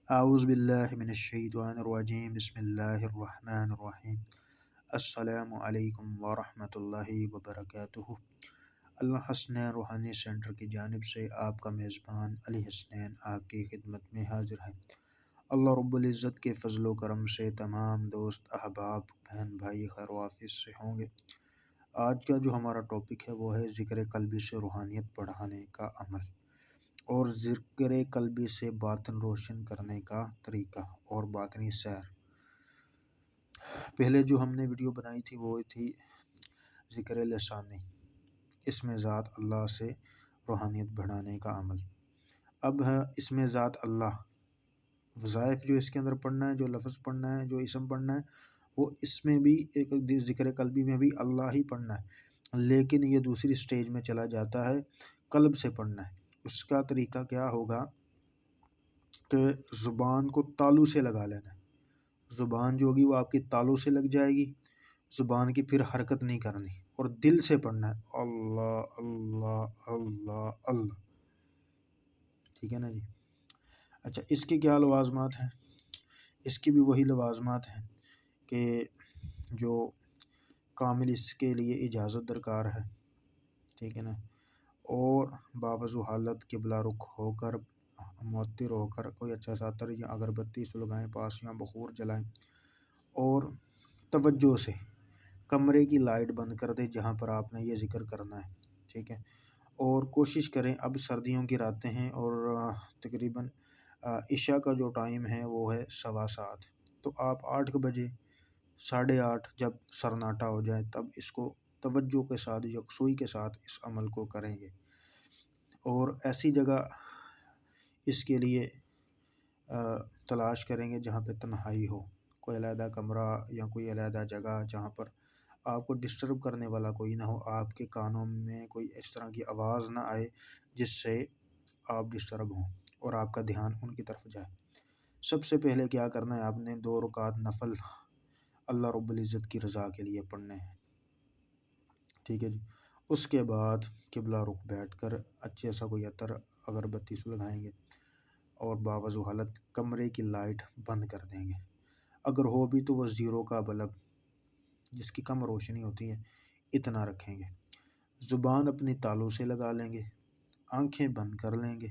اعوذ باللہ من الشیطان الرجیم بسم اللہ الرحمن الرحیم السلام علیکم ورحمۃ اللہ وبرکاتہ۔ اللہ حسنین روحانی سینٹر کی جانب سے آپ کا میزبان علی حسنین آپ کی خدمت میں حاضر ہے۔ اللہ رب العزت کے فضل و کرم سے تمام دوست احباب بہن بھائی خیر و عافیت سے ہوں گے۔ آج کا جو ہمارا ٹاپک ہے وہ ہے ذکر قلبی سے روحانیت بڑھانے کا عمل اور ذکر قلبی سے باطن روشن کرنے کا طریقہ اور باطنی سیر۔ پہلے جو ہم نے ویڈیو بنائی تھی وہ تھی ذکر لسانی، اس میں ذات اللہ سے روحانیت بڑھانے کا عمل۔ اب ہے اس میں ذات اللہ، وظائف جو اس کے اندر پڑھنا ہے، جو لفظ پڑھنا ہے، جو اسم پڑھنا ہے، وہ اس میں بھی ایک ذکر قلبی میں بھی اللہ ہی پڑھنا ہے، لیکن یہ دوسری سٹیج میں چلا جاتا ہے، قلب سے پڑھنا ہے۔ اس کا طریقہ کیا ہوگا کہ زبان کو تالو سے لگا لینا ہے۔ زبان جو ہوگی وہ آپ کی تالو سے لگ جائے گی، زبان کی پھر حرکت نہیں کرنی، اور دل سے پڑھنا ہے اللہ اللہ اللہ اللہ، ٹھیک ہے نا جی۔ اچھا، اس کے کیا لوازمات ہیں؟ اس کی بھی وہی لوازمات ہیں کہ جو کامل اس کے لیے اجازت درکار ہے، ٹھیک ہے نا، اور باوضو حالت قبلہ رخ ہو کر معطر ہو کر کوئی اچھا سا عطر یا اگربتی سلگائیں پاس یا بخور جلائیں، اور توجہ سے کمرے کی لائٹ بند کر دیں جہاں پر آپ نے یہ ذکر کرنا ہے، ٹھیک ہے۔ اور کوشش کریں، اب سردیوں کی راتیں ہیں اور تقریباً عشاء کا جو ٹائم ہے وہ ہے 7:15، تو آپ 8 بجے 8:30 جب سرناٹا ہو جائے تب اس کو توجہ کے ساتھ یکسوئی کے ساتھ اس عمل کو کریں گے، اور ایسی جگہ اس کے لیے تلاش کریں گے جہاں پہ تنہائی ہو، کوئی علیحدہ کمرہ یا کوئی علیحدہ جگہ جہاں پر آپ کو ڈسٹرب کرنے والا کوئی نہ ہو، آپ کے کانوں میں کوئی اس طرح کی آواز نہ آئے جس سے آپ ڈسٹرب ہوں اور آپ کا دھیان ان کی طرف جائے۔ سب سے پہلے کیا کرنا ہے، آپ نے 2 رکعت نفل اللہ رب العزت کی رضا کے لیے پڑھنے ہیں، ٹھیک ہے جی۔ اس کے بعد قبلہ رخ بیٹھ کر اچھے سا کوئی عطر اگربتی سلگائیں گے اور باوضو حالت کمرے کی لائٹ بند کر دیں گے، اگر ہو بھی تو وہ 0 کا بلب جس کی کم روشنی ہوتی ہے اتنا رکھیں گے، زبان اپنی تالوں سے لگا لیں گے، آنکھیں بند کر لیں گے۔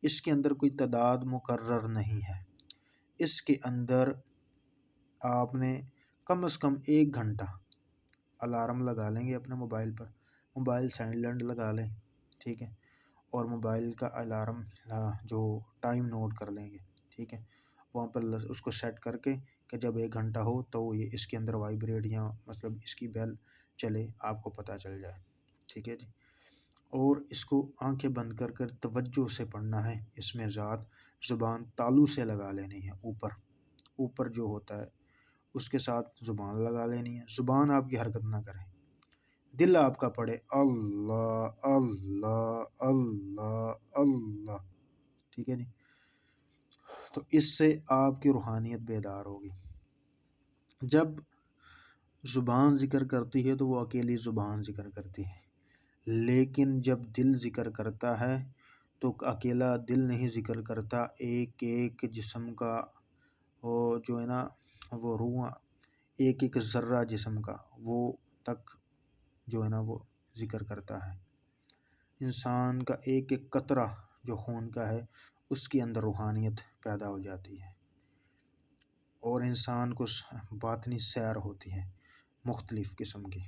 اس کے اندر کوئی تعداد مقرر نہیں ہے، اس کے اندر آپ نے کم از کم 1 گھنٹہ الارم لگا لیں گے اپنے موبائل پر، موبائل سائلنٹ لگا لیں، ٹھیک ہے، اور موبائل کا الارم جو ٹائم نوٹ کر لیں گے، ٹھیک ہے، وہاں پر اس کو سیٹ کر کے کہ جب 1 گھنٹہ ہو تو یہ اس کے اندر وائبریٹ یا مطلب اس کی بیل چلے، آپ کو پتہ چل جائے، ٹھیک ہے جی۔ اور اس کو آنکھیں بند کر کر توجہ سے پڑھنا ہے، اس میں ذات زبان تالو سے لگا لینی ہے، اوپر جو ہوتا ہے اس کے ساتھ زبان لگا لینی ہے، زبان آپ کی حرکت نہ کرے، دل آپ کا پڑھے اللہ اللہ اللہ اللہ، ٹھیک ہے جی۔ تو اس سے آپ کی روحانیت بیدار ہوگی۔ جب زبان ذکر کرتی ہے تو وہ اکیلی زبان ذکر کرتی ہے، لیکن جب دل ذکر کرتا ہے تو اکیلا دل نہیں ذکر کرتا، ایک ایک جسم کا وہ جو ہے نا، وہ روح، ایک ایک ذرہ جسم کا وہ تک جو ہے نا وہ ذکر کرتا ہے۔ انسان کا ایک ایک قطرہ جو خون کا ہے اس کے اندر روحانیت پیدا ہو جاتی ہے، اور انسان کو باطنی سیر ہوتی ہے مختلف قسم کی۔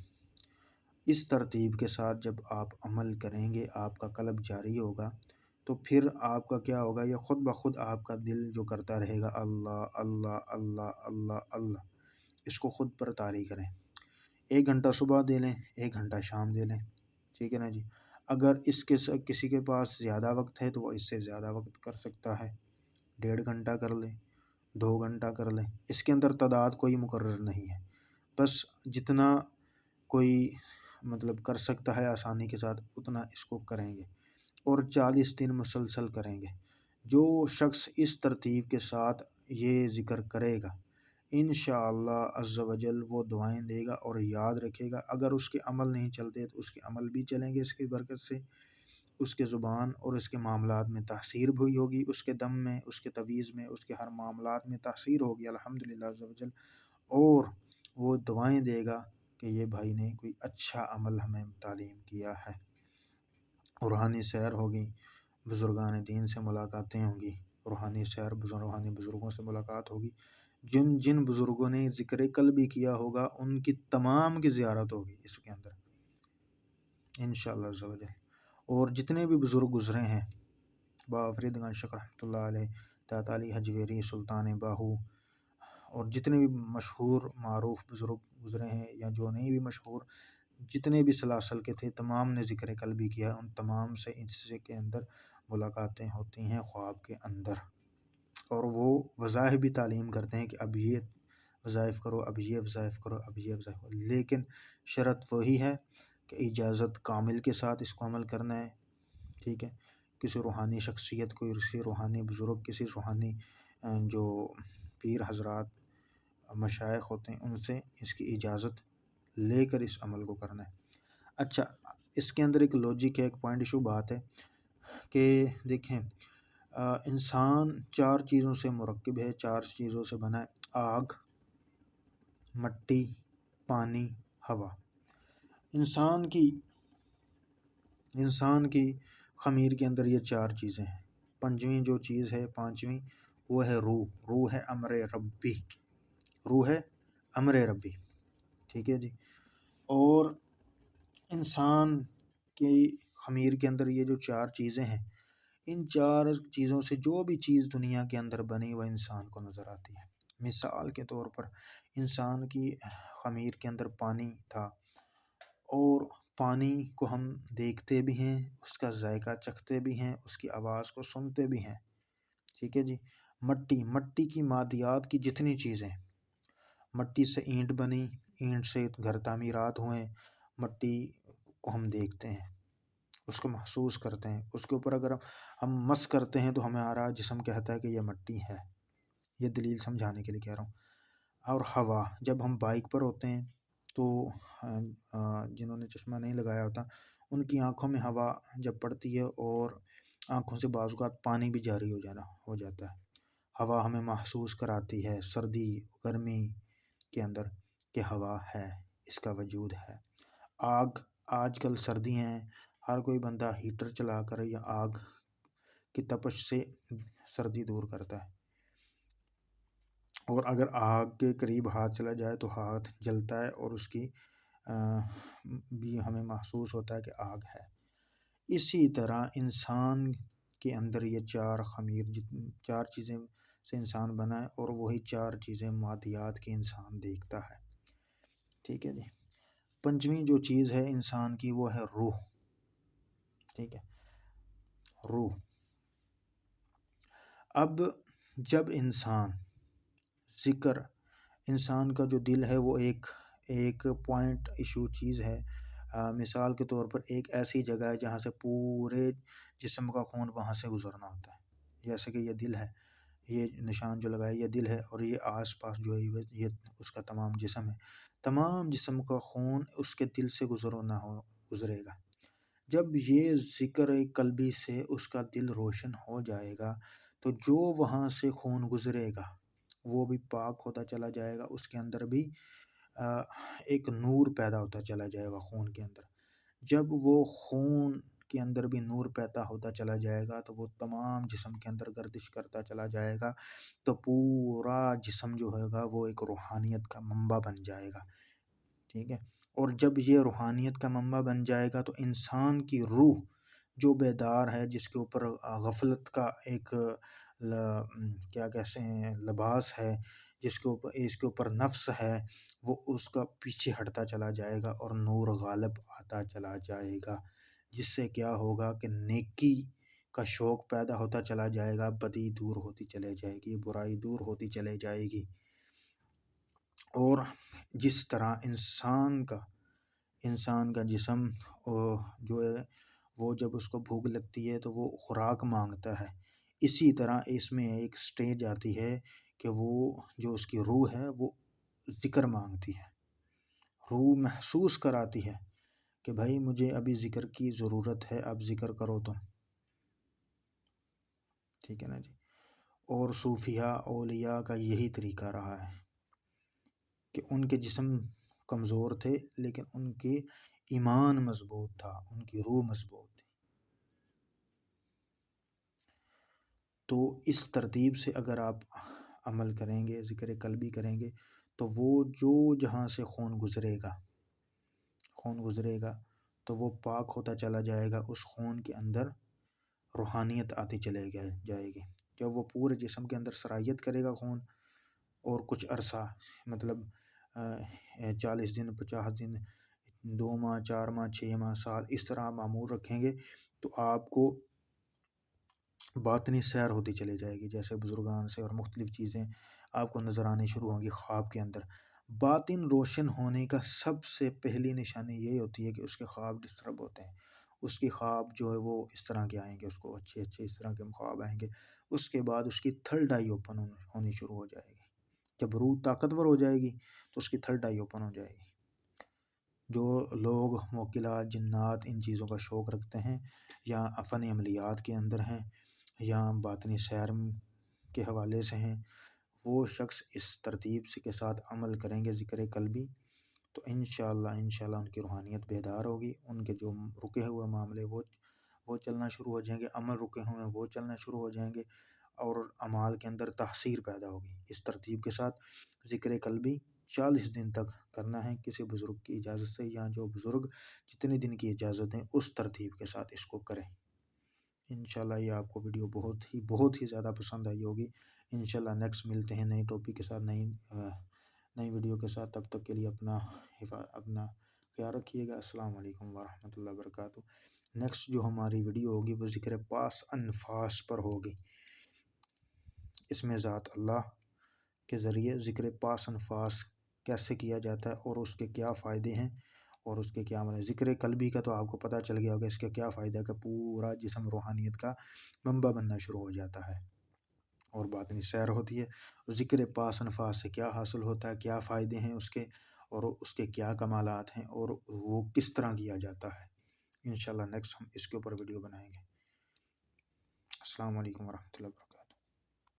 اس ترتیب کے ساتھ جب آپ عمل کریں گے، آپ کا قلب جاری ہوگا، تو پھر آپ کا کیا ہوگا، یہ خود بخود آپ کا دل جو کرتا رہے گا اللہ اللہ اللہ اللہ اللہ، اس کو خود پر طاری کریں۔ 1 گھنٹہ صبح دے لیں، 1 گھنٹہ شام دے لیں، ٹھیک ہے نا جی۔ اگر اس کے کسی کے پاس زیادہ وقت ہے تو وہ اس سے زیادہ وقت کر سکتا ہے، 1.5 گھنٹہ کر لیں، 2 گھنٹہ کر لیں، اس کے اندر تعداد کوئی مقرر نہیں ہے، بس جتنا کوئی مطلب کر سکتا ہے آسانی کے ساتھ اتنا اس کو کریں گے، اور 40 دن مسلسل کریں گے۔ جو شخص اس ترتیب کے ساتھ یہ ذکر کرے گا انشاءاللہ عز و جل وہ دعائیں دے گا اور یاد رکھے گا، اگر اس کے عمل نہیں چلتے تو اس کے عمل بھی چلیں گے اس کی برکت سے، اس کے زبان اور اس کے معاملات میں تاثیر بھی ہوگی، اس کے دم میں، اس کے تویز میں، اس کے ہر معاملات میں تاثیر ہوگی الحمدللہ عز و جل، اور وہ دعائیں دے گا کہ یہ بھائی نے کوئی اچھا عمل ہمیں تعلیم کیا ہے۔ روحانی سیر ہوگی، بزرگان دین سے ملاقاتیں ہوں گی، روحانی سیر روحانی بزرگوں سے ملاقات ہوگی، جن جن بزرگوں نے ذکر قلبی کیا ہوگا ان کی تمام کی زیارت ہوگی اس کے اندر انشاءاللہ عز و جل۔ اور جتنے بھی بزرگ گزرے ہیں، بابا فرید گنج شکر رحمۃ اللہ علیہ، داتا علی حجویری، سلطان باہو، اور جتنے بھی مشہور معروف بزرگ گزرے ہیں یا جو نہیں بھی مشہور، جتنے بھی سلاسل کے تھے، تمام نے ذکر قلبی کیا، ان تمام سے اس کے اندر ملاقاتیں ہوتی ہیں خواب کے اندر، اور وہ وظائف بھی تعلیم کرتے ہیں کہ اب یہ وظائف کرو، اب یہ وظائف کرو، اب یہ وظائف کرو، لیکن شرط وہی ہے کہ اجازت کامل کے ساتھ اس کو عمل کرنا ہے، ٹھیک ہے۔ کسی روحانی شخصیت کو، کسی روحانی بزرگ، کسی روحانی جو پیر حضرات مشائخ ہوتے ہیں ان سے اس کی اجازت لے کر اس عمل کو کرنا ہے۔ اچھا، اس کے اندر ایک لوجک ہے، ایک پوائنٹ ایشو بات ہے کہ دیکھیں انسان 4 چیزوں سے مرکب ہے، 4 چیزوں سے بنا ہے: آگ، مٹی، پانی، ہوا۔ انسان کی خمیر کے اندر یہ 4 چیزیں ہیں۔ پنجویں جو چیز ہے، پانچویں، وہ ہے روح۔ روح ہے امر ربی، روح ہے امر ربی، ٹھیک ہے جی۔ اور انسان کی خمیر کے اندر یہ جو 4 چیزیں ہیں، ان 4 چیزوں سے جو بھی چیز دنیا کے اندر بنی وہ انسان کو نظر آتی ہے۔ مثال کے طور پر انسان کی خمیر کے اندر پانی تھا، اور پانی کو ہم دیکھتے بھی ہیں، اس کا ذائقہ چکھتے بھی ہیں، اس کی آواز کو سنتے بھی ہیں، ٹھیک ہے جی۔ مٹی کی مادیات کی جتنی چیزیں، مٹی سے اینٹ بنی، اینٹ سے گھر تعمیرات ہوئے، مٹی کو ہم دیکھتے ہیں، اس کو محسوس کرتے ہیں، اس کے اوپر اگر ہم مس کرتے ہیں تو ہمارا جسم کہتا ہے کہ یہ مٹی ہے۔ یہ دلیل سمجھانے کے لیے کہہ رہا ہوں۔ اور ہوا، جب ہم بائک پر ہوتے ہیں تو جنہوں نے چشمہ نہیں لگایا ہوتا ان کی آنکھوں میں ہوا جب پڑتی ہے اور آنکھوں سے بعض اوقات پانی بھی جاری ہو جاتا ہے۔ ہوا ہمیں محسوس کراتی ہے سردی گرمی کے اندر کہ ہوا ہے، اس کا وجود ہے۔ آج کل سردی ہیں، ہر کوئی بندہ ہیٹر چلا کر یا آگ کی تپش سے سردی دور کرتا ہے، اور اگر آگ کے قریب ہاتھ چلا جائے تو ہاتھ جلتا ہے اور اس کی بھی ہمیں محسوس ہوتا ہے کہ آگ ہے۔ اسی طرح انسان کے اندر یہ 4 خمیر 4 چیزیں سے انسان بنا ہے، اور وہی 4 چیزیں مادیات کی انسان دیکھتا ہے، ٹھیک ہے جی۔ پنجویں جو چیز ہے انسان کی وہ ہے روح، ٹھیک ہے، روح۔ اب جب انسان کا جو دل ہے وہ ایک پوائنٹ ایشو چیز ہے، مثال کے طور پر ایک ایسی جگہ ہے جہاں سے پورے جسم کا خون وہاں سے گزرنا ہوتا ہے، جیسے کہ یہ دل ہے، یہ نشان جو لگایا یہ دل ہے، اور یہ آس پاس جو ہے یہ اس کا تمام جسم ہے، تمام جسم کا خون اس کے دل سے گزرے گا۔ جب یہ ذکر قلبی سے اس کا دل روشن ہو جائے گا تو جو وہاں سے خون گزرے گا وہ بھی پاک ہوتا چلا جائے گا، اس کے اندر بھی ایک نور پیدا ہوتا چلا جائے گا خون کے اندر۔ جب وہ خون کے اندر بھی نور پیدا ہوتا چلا جائے گا تو وہ تمام جسم کے اندر گردش کرتا چلا جائے گا، تو پورا جسم جو ہوگا وہ ایک روحانیت کا منبع بن جائے گا، ٹھیک ہے۔ اور جب یہ روحانیت کا منبع بن جائے گا تو انسان کی روح جو بیدار ہے، جس کے اوپر غفلت کا ایک کیا کہتے ہیں لباس ہے، اس کے اوپر نفس ہے، وہ اس کا پیچھے ہٹتا چلا جائے گا اور نور غالب آتا چلا جائے گا، جس سے کیا ہوگا کہ نیکی کا شوق پیدا ہوتا چلا جائے گا، بدی دور ہوتی چلے جائے گی، برائی دور ہوتی چلے جائے گی۔ اور جس طرح انسان کا جسم جو ہے وہ جب اس کو بھوک لگتی ہے تو وہ خوراک مانگتا ہے، اسی طرح اس میں ایک سٹیج آتی ہے کہ وہ جو اس کی روح ہے وہ ذکر مانگتی ہے، روح محسوس کراتی ہے کہ بھائی مجھے ابھی ذکر کی ضرورت ہے، اب ذکر کرو تم، ٹھیک ہے نا جی۔ اور صوفیاء اولیاء کا یہی طریقہ رہا ہے کہ ان کے جسم کمزور تھے لیکن ان کے ایمان مضبوط تھا، ان کی روح مضبوط تھی۔ تو اس ترتیب سے اگر آپ عمل کریں گے، ذکر قلبی کریں گے، تو وہ جو جہاں سے خون گزرے گا تو وہ پاک ہوتا چلا جائے گا، اس خون کے اندر روحانیت آتی جائے گی۔ جب وہ پورے جسم کے اندر سرایت کرے گا خون، اور کچھ عرصہ مطلب 40 دن 50 دن 2 ماہ 4 ماہ 6 ماہ سال اس طرح معمول رکھیں گے تو آپ کو باطنی سیر ہوتی چلی جائے گی، جیسے بزرگان سے اور مختلف چیزیں آپ کو نظر آنی شروع ہوں گی خواب کے اندر۔ باطن روشن ہونے کا سب سے پہلی نشانی یہ ہوتی ہے کہ اس کے خواب ڈسٹرب ہوتے ہیں، اس کی خواب جو ہے وہ اس طرح کے آئیں گے، اس کو اچھے اس طرح کے خواب آئیں گے۔ اس کے بعد اس کی تھرڈ آئی اوپن ہونی شروع ہو جائے گی۔ جب روح طاقتور ہو جائے گی تو اس کی تھرڈ آئی اوپن ہو جائے گی۔ جو لوگ موکلات جنات ان چیزوں کا شوق رکھتے ہیں، یا فن عملیات کے اندر ہیں، یا باطنی سیر کے حوالے سے ہیں، وہ شخص اس ترتیب کے ساتھ عمل کریں گے ذکر قلبی، تو انشاءاللہ ان کی روحانیت بیدار ہوگی، ان کے جو رکے ہوئے معاملے وہ چلنا شروع ہو جائیں گے، عمل رکے ہوئے ہیں وہ چلنا شروع ہو جائیں گے، اور اعمال کے اندر تحصیر پیدا ہوگی۔ اس ترتیب کے ساتھ ذکر قلبی 40 دن تک کرنا ہے کسی بزرگ کی اجازت سے، یا جو بزرگ جتنے دن کی اجازت دیں اس ترتیب کے ساتھ اس کو کریں۔ انشاءاللہ یہ آپ کو ویڈیو بہت ہی زیادہ پسند آئی ہوگی۔ انشاءاللہ نیکسٹ ملتے ہیں نئے ٹاپک کے ساتھ، نئی ویڈیو کے ساتھ۔ تب تک کے لیے اپنا خیال رکھیے گا۔ السلام علیکم ورحمۃ اللہ وبرکاتہ۔ نیکسٹ جو ہماری ویڈیو ہوگی وہ ذکر پاس انفاس پر ہوگی۔ اس میں ذات اللہ کے ذریعے ذکر پاس انفاس کیسے کیا جاتا ہے، اور اس کے کیا فائدے ہیں، اور اس کے کیا عمل ہے۔ ذکر قلبی کا تو آپ کو پتہ چل گیا ہوگا اس کا کیا فائدہ ہے، کہ پورا جسم روحانیت کا منبع بننا شروع ہو جاتا ہے، اور باطنی سیر ہوتی ہے۔ ذکر پاس انفاس سے کیا حاصل ہوتا ہے، کیا فائدے ہیں اس کے، اور اس کے کیا کمالات ہیں، اور وہ کس طرح کیا جاتا ہے۔ انشاءاللہ نیکسٹ ہم اس کے اوپر ویڈیو بنائیں گے۔ السلام علیکم ورحمۃ اللہ وبرکاتہ۔